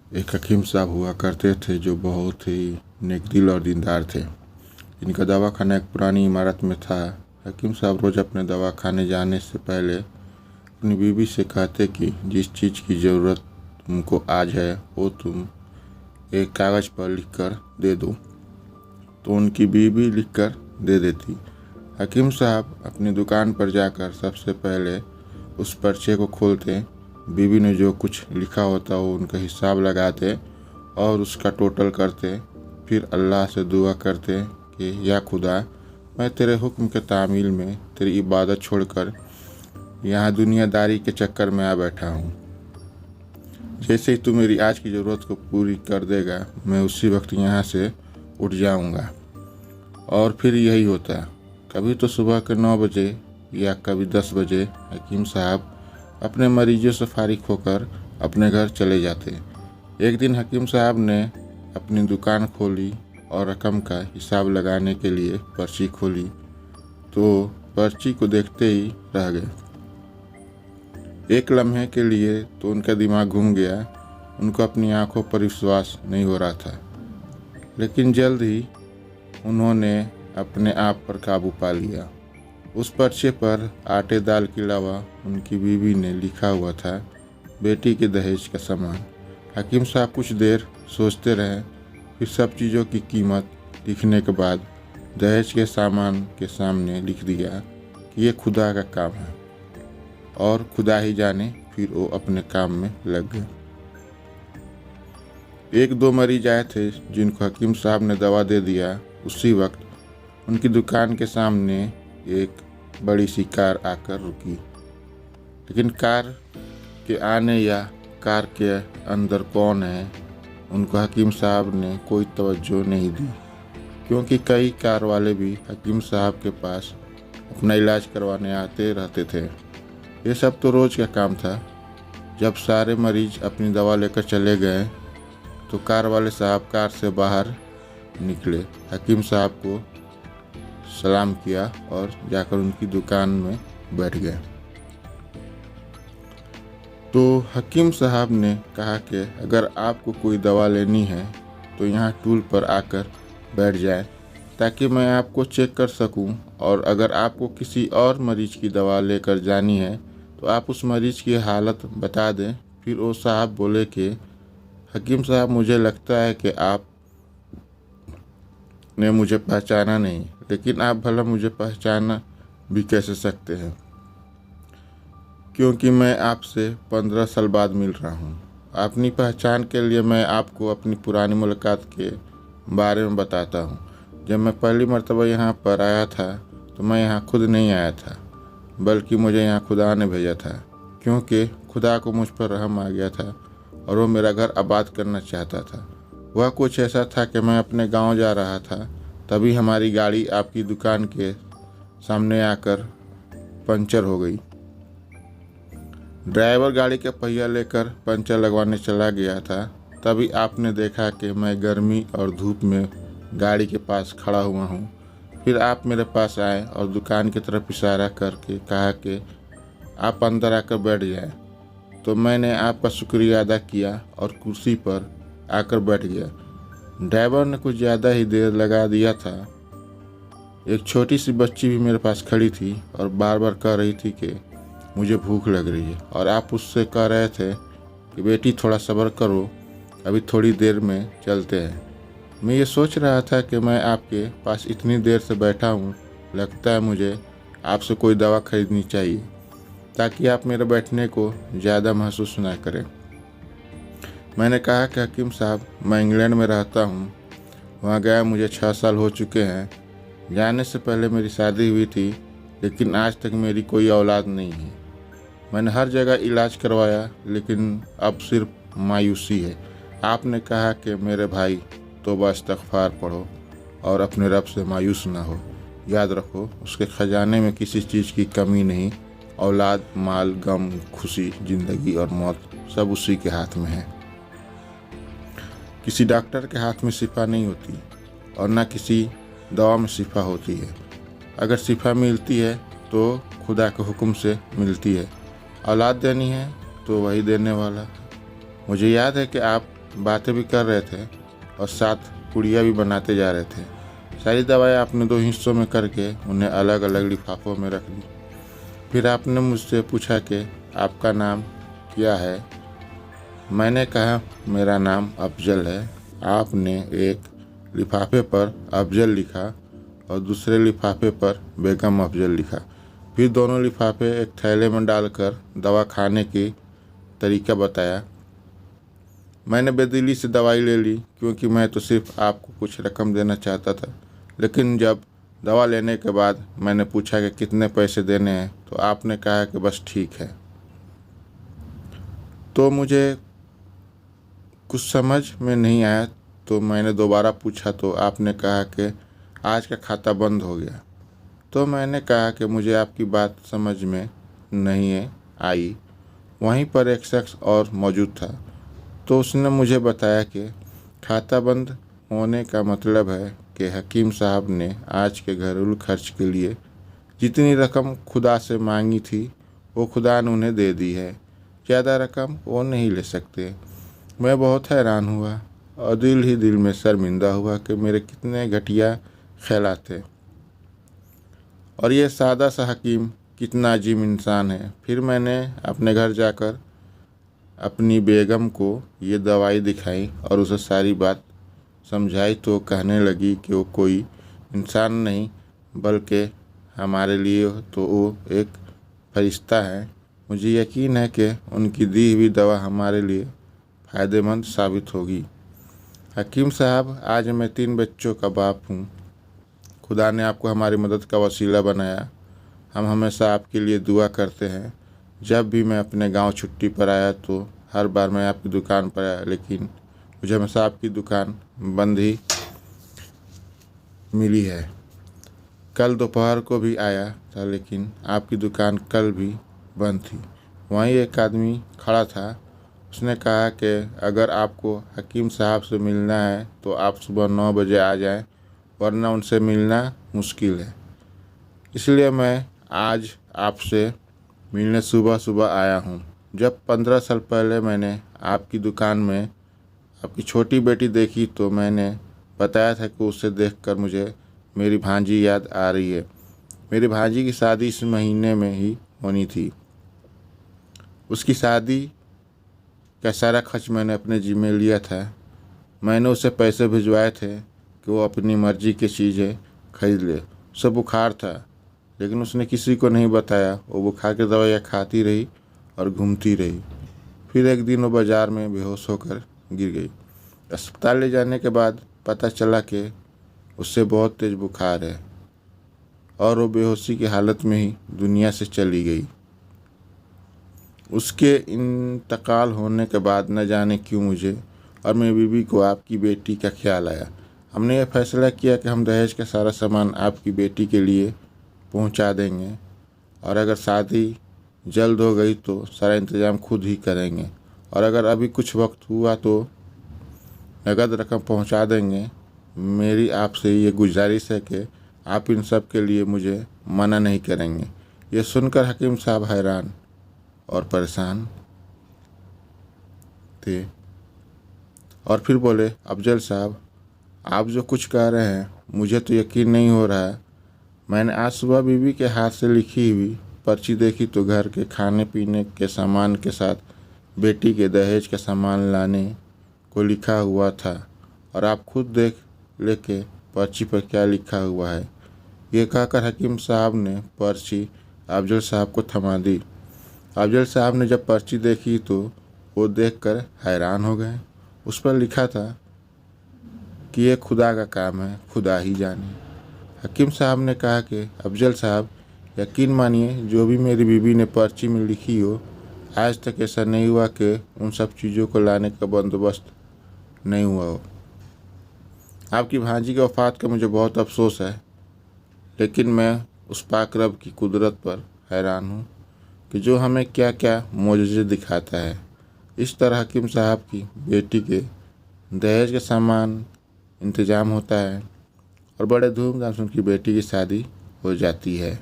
एक हकीम साहब हुआ करते थे जो बहुत ही नेकदिल और दीनदार थे। इनका दवाखाना एक पुरानी इमारत में था। हकीम साहब रोज़ अपने दवाखाने जाने से पहले अपनी बीवी से कहते कि जिस चीज़ की ज़रूरत तुमको आज है वो तुम एक कागज़ पर लिख कर दे दो, तो उनकी बीवी लिख कर दे देती। हकीम साहब अपनी दुकान पर जाकर सबसे पहले उस पर्चे को खोलते, बीवी ने जो कुछ लिखा होता वो उनका हिसाब लगाते और उसका टोटल करते। फिर अल्लाह से दुआ करते कि या खुदा, मैं तेरे हुक्म के तामील में तेरी इबादत छोड़कर यहाँ दुनियादारी के चक्कर में आ बैठा हूँ। जैसे ही तू मेरी आज की ज़रूरत को पूरी कर देगा, मैं उसी वक्त यहाँ से उठ जाऊँगा। और फिर यही होता, कभी तो सुबह के 9 बजे या कभी 10 बजे हकीम साहब अपने मरीजों से फारिग होकर अपने घर चले जाते। एक दिन हकीम साहब ने अपनी दुकान खोली और रकम का हिसाब लगाने के लिए पर्ची खोली, तो पर्ची को देखते ही रह गए। एक लम्हे के लिए तो उनका दिमाग घूम गया। उनको अपनी आंखों पर विश्वास नहीं हो रहा था, लेकिन जल्द ही उन्होंने अपने आप पर काबू पा लिया। उस पर्चे पर आटे दाल के अलावा उनकी बीवी ने लिखा हुआ था, बेटी के दहेज का सामान। हकीम साहब कुछ देर सोचते रहे, फिर सब चीज़ों की कीमत लिखने के बाद दहेज के सामान के सामने लिख दिया कि ये खुदा का काम है और खुदा ही जाने। फिर वो अपने काम में लग गए। 1-2 मरीज आए थे जिनको हकीम साहब ने दवा दे दिया। उसी वक्त उनकी दुकान के सामने एक बड़ी सी कार आकर रुकी, लेकिन कार के आने या कार के अंदर कौन है उनको हकीम साहब ने कोई तवज्जो नहीं दी, क्योंकि कई कार वाले भी हकीम साहब के पास अपना इलाज करवाने आते रहते थे। ये सब तो रोज़ का काम था। जब सारे मरीज अपनी दवा लेकर चले गए तो कार वाले साहब कार से बाहर निकले, हकीम साहब को सलाम किया और जाकर उनकी दुकान में बैठ गए। तो हकीम साहब ने कहा कि अगर आपको कोई दवा लेनी है तो यहाँ टूल पर आकर बैठ जाए, ताकि मैं आपको चेक कर सकूं, और अगर आपको किसी और मरीज की दवा लेकर जानी है तो आप उस मरीज की हालत बता दें। फिर वो साहब बोले कि हकीम साहब, मुझे लगता है कि आप ने मुझे पहचाना नहीं, लेकिन आप भला मुझे पहचाना भी कैसे सकते हैं, क्योंकि मैं आपसे 15 साल बाद मिल रहा हूँ। अपनी पहचान के लिए मैं आपको अपनी पुरानी मुलाकात के बारे में बताता हूँ। जब मैं पहली मर्तबा यहाँ पर आया था तो मैं यहाँ खुद नहीं आया था, बल्कि मुझे यहाँ खुदा ने भेजा था, क्योंकि खुदा को मुझ पर रहम आ गया था और वो मेरा घर आबाद करना चाहता था। वह कुछ ऐसा था कि मैं अपने गांव जा रहा था, तभी हमारी गाड़ी आपकी दुकान के सामने आकर पंचर हो गई। ड्राइवर गाड़ी का पहिया लेकर पंचर लगवाने चला गया था, तभी आपने देखा कि मैं गर्मी और धूप में गाड़ी के पास खड़ा हुआ हूँ। फिर आप मेरे पास आए और दुकान की तरफ इशारा करके कहा कि आप अंदर आकर बैठ जाएं। तो मैंने आपका शुक्रिया अदा किया और कुर्सी पर आकर बैठ गया। ड्राइवर ने कुछ ज़्यादा ही देर लगा दिया था। एक छोटी सी बच्ची भी मेरे पास खड़ी थी और बार बार कह रही थी कि मुझे भूख लग रही है, और आप उससे कह रहे थे कि बेटी थोड़ा सब्र करो, अभी थोड़ी देर में चलते हैं। मैं ये सोच रहा था कि मैं आपके पास इतनी देर से बैठा हूँ, लगता है मुझे आपसे कोई दवा खरीदनी चाहिए, ताकि आप मेरे बैठने को ज़्यादा महसूस ना करें। मैंने कहा कि हकीम साहब, मैं इंग्लैंड में रहता हूँ, वहाँ गया मुझे 6 साल हो चुके हैं। जाने से पहले मेरी शादी हुई थी, लेकिन आज तक मेरी कोई औलाद नहीं है। मैंने हर जगह इलाज करवाया, लेकिन अब सिर्फ मायूसी है। आपने कहा कि मेरे भाई, तौबा इस्तग़फ़ार पढ़ो और अपने रब से मायूस ना हो। याद रखो, उसके ख़जाने में किसी चीज़ की कमी नहीं। औलाद, माल, गम, खुशी, ज़िंदगी और मौत सब उसी के हाथ में है। किसी डॉक्टर के हाथ में शिफा नहीं होती और ना किसी दवा में शिफा होती है। अगर शिफा मिलती है तो खुदा के हुक्म से मिलती है। औलाद देनी है तो वही देने वाला। मुझे याद है कि आप बातें भी कर रहे थे और साथ पुड़िया भी बनाते जा रहे थे। सारी दवाएं आपने 2 हिस्सों में करके उन्हें अलग अलग लिफाफों में रख दी। फिर आपने मुझसे पूछा कि आपका नाम क्या है। मैंने कहा मेरा नाम अफजल है। आपने एक लिफाफे पर अफजल लिखा और दूसरे लिफाफे पर बेगम अफजल लिखा। फिर दोनों लिफाफे एक थैले में डालकर दवा खाने की तरीका बताया। मैंने बेदिली से दवाई ले ली, क्योंकि मैं तो सिर्फ आपको कुछ रकम देना चाहता था। लेकिन जब दवा लेने के बाद मैंने पूछा कि कितने पैसे देने हैं, तो आपने कहा कि बस ठीक है। तो मुझे कुछ समझ में नहीं आया, तो मैंने दोबारा पूछा तो आपने कहा कि आज का खाता बंद हो गया। तो मैंने कहा कि मुझे आपकी बात समझ में नहीं आई। वहीं पर एक शख्स और मौजूद था, तो उसने मुझे बताया कि खाता बंद होने का मतलब है कि हकीम साहब ने आज के घरेलू खर्च के लिए जितनी रकम खुदा से मांगी थी वो खुदा ने उन्हें दे दी है। ज़्यादा रकम वो नहीं ले सकते। मैं बहुत हैरान हुआ और दिल ही दिल में शर्मिंदा हुआ कि मेरे कितने घटिया ख्यालात थे और ये सादा सा हकीम कितना अजीम इंसान है। फिर मैंने अपने घर जाकर अपनी बेगम को ये दवाई दिखाई और उसे सारी बात समझाई, तो कहने लगी कि वो कोई इंसान नहीं बल्कि हमारे लिए तो वो एक फरिश्ता है। मुझे यकीन है कि उनकी दी हुई दवा हमारे लिए फ़ायदेमंद साबित होगी। हकीम साहब, आज मैं 3 बच्चों का बाप हूँ। खुदा ने आपको हमारी मदद का वसीला बनाया। हम हमेशा आपके लिए दुआ करते हैं। जब भी मैं अपने गांव छुट्टी पर आया तो हर बार मैं आपकी दुकान पर आया, लेकिन मुझे हमेशा आपकी दुकान बंद ही मिली है। कल दोपहर को भी आया था, लेकिन आपकी दुकान कल भी बंद थी। वहीं एक आदमी खड़ा था। उसने कहा कि अगर आपको हकीम साहब से मिलना है तो आप सुबह 9 बजे आ जाएं, वरना उनसे मिलना मुश्किल है। इसलिए मैं आज आपसे मिलने सुबह सुबह आया हूँ। जब 15 साल पहले मैंने आपकी दुकान में आपकी छोटी बेटी देखी तो मैंने बताया था कि उसे देखकर मुझे मेरी भांजी याद आ रही है। मेरी भांजी की शादी इस महीने में ही होनी थी। उसकी शादी का सारा खर्च मैंने अपने जिम्मे लिया था। मैंने उसे पैसे भिजवाए थे कि वो अपनी मर्जी की चीज़ें खरीद ले। उसे बुखार था, लेकिन उसने किसी को नहीं बताया। वो बुखार की दवाइयाँ खाती रही और घूमती रही। फिर एक दिन वो बाज़ार में बेहोश होकर गिर गई। अस्पताल ले जाने के बाद पता चला कि उससे बहुत तेज़ बुखार है और वो बेहोशी की हालत में ही दुनिया से चली गई। उसके इंतकाल होने के बाद न जाने क्यों मुझे और मेरी बीवी को आपकी बेटी का ख्याल आया। हमने यह फैसला किया कि हम दहेज का सारा सामान आपकी बेटी के लिए पहुंचा देंगे और अगर शादी जल्द हो गई तो सारा इंतज़ाम खुद ही करेंगे, और अगर अभी कुछ वक्त हुआ तो नगद रकम पहुंचा देंगे। मेरी आपसे ये गुजारिश है कि आप इन सब के लिए मुझे मना नहीं करेंगे। ये सुनकर हकीम साहब हैरान और परेशान थे और फिर बोले, अफजल साहब, आप जो कुछ कह रहे हैं मुझे तो यकीन नहीं हो रहा है। मैंने आज सुबह बीवी के हाथ से लिखी हुई पर्ची देखी तो घर के खाने पीने के सामान के साथ बेटी के दहेज का सामान लाने को लिखा हुआ था, और आप खुद देख लेके पर्ची पर क्या लिखा हुआ है। ये कहकर हकीम साहब ने पर्ची अफजल साहब को थमा दी। अफजल साहब ने जब पर्ची देखी तो वो देखकर हैरान हो गए। उस पर लिखा था कि ये खुदा का काम है, खुदा ही जाने। हकीम साहब ने कहा कि अफजल साहब, यकीन मानिए जो भी मेरी बीवी ने पर्ची में लिखी हो, आज तक ऐसा नहीं हुआ कि उन सब चीज़ों को लाने का बंदोबस्त नहीं हुआ हो। आपकी भांजी की वफ़ात का मुझे बहुत अफसोस है, लेकिन मैं उस पाक रब की कुदरत पर हैरान हूँ कि जो हमें क्या क्या मोजज़े दिखाता है। इस तरह हकीम साहब की बेटी के दहेज का सामान इंतज़ाम होता है और बड़े धूमधाम से उनकी बेटी की शादी हो जाती है।